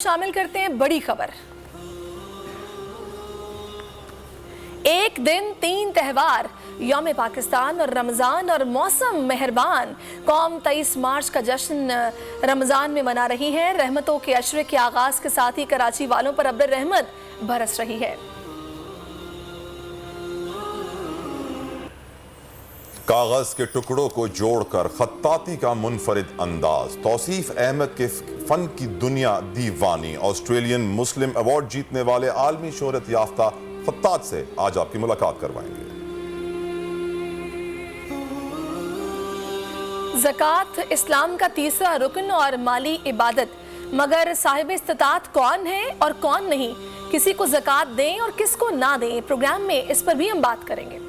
शामिल करते हैं बड़ी खबर। एक दिन तीन त्यौहार, यौम पाकिस्तान और रमज़ान और मौसम मेहरबान। कौम 23 मार्च का जश्न रमज़ान में मना रही है। रहमतों के अशरे के आगाज के साथ ही कराची वालों पर अब्र रहमत बरस रही है। कागज के टुकड़ों को जोड़कर खत्ताती का मुनफरिद अंदाज, तौसीफ अहमद के फन की दुनिया दीवानी। ऑस्ट्रेलियन मुस्लिम अवार्ड जीतने वाले आलमी शोहरत याफ्ता खत्तात से आज आपकी मुलाकात करवाएंगे। ज़कात इस्लाम का तीसरा रुकन और माली इबादत, मगर साहिब इस्तिताअत कौन है और कौन नहीं, किसी को ज़कात दें और किसको ना दें, प्रोग्राम में इस पर भी हम बात करेंगे।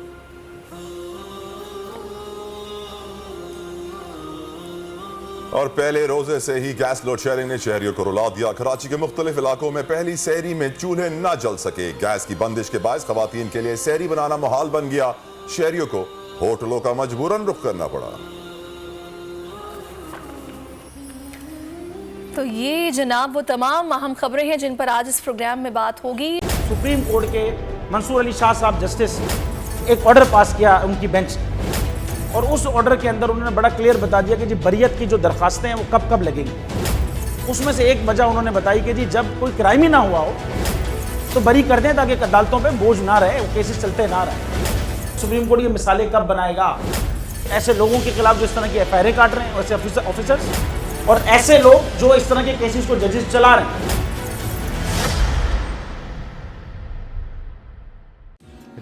और पहले रोजे से ही गैस लोड शेयरिंग ने शहरियों को रुला दिया। कराची के मुख्तलिफ इलाकों में पहली सहरी में चूल्हे न जल सके। गैस की बंदिश के बायस खवातीन के लिए सहरी बनाना मुहाल बन गया। शहरियों को होटलों का मजबूरन रुख करना पड़ा। तो ये जनाब वो तमाम अहम खबरें हैं जिन पर आज इस प्रोग्राम में बात होगी। सुप्रीम कोर्ट के मंसूर अली शाह साहब जस्टिस एक ऑर्डर पास किया उनकी बेंच, और उस ऑर्डर के अंदर उन्होंने बड़ा क्लियर बता दिया कि जी बरियत की जो दरखास्तें हैं वो कब कब लगेंगी। उसमें से एक वजह उन्होंने बताई कि जी जब कोई क्राइम ही ना हुआ हो तो बरी कर दें, ताकि अदालतों पे बोझ ना रहे, वो केसेस चलते ना रहे। सुप्रीम कोर्ट की मिसालें कब बनाएगा ऐसे लोगों के खिलाफ जो इस तरह की एफआईआर काट रहे हैं, वैसे ऑफिसर्स, और ऐसे लोग जो इस तरह के केसेस को जजेस चला रहे हैं।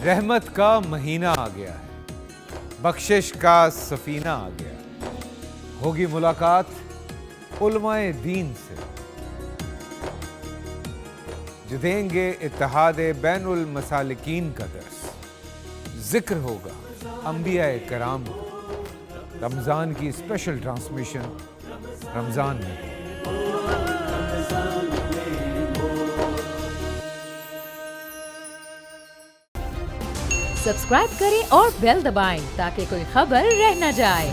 रहमत का महीना आ गया है, बख्शिश का सफीना आ गया। होगी मुलाकात उलमाए दीन से, जो देंगे इत्तेहादे बैनुल मसालिकीन का दर्स। जिक्र होगा अंबियाए कराम का। रमज़ान की स्पेशल ट्रांसमिशन रमज़ान में। सब्सक्राइब करें और बेल दबाएं ताकि कोई खबर रह न जाए।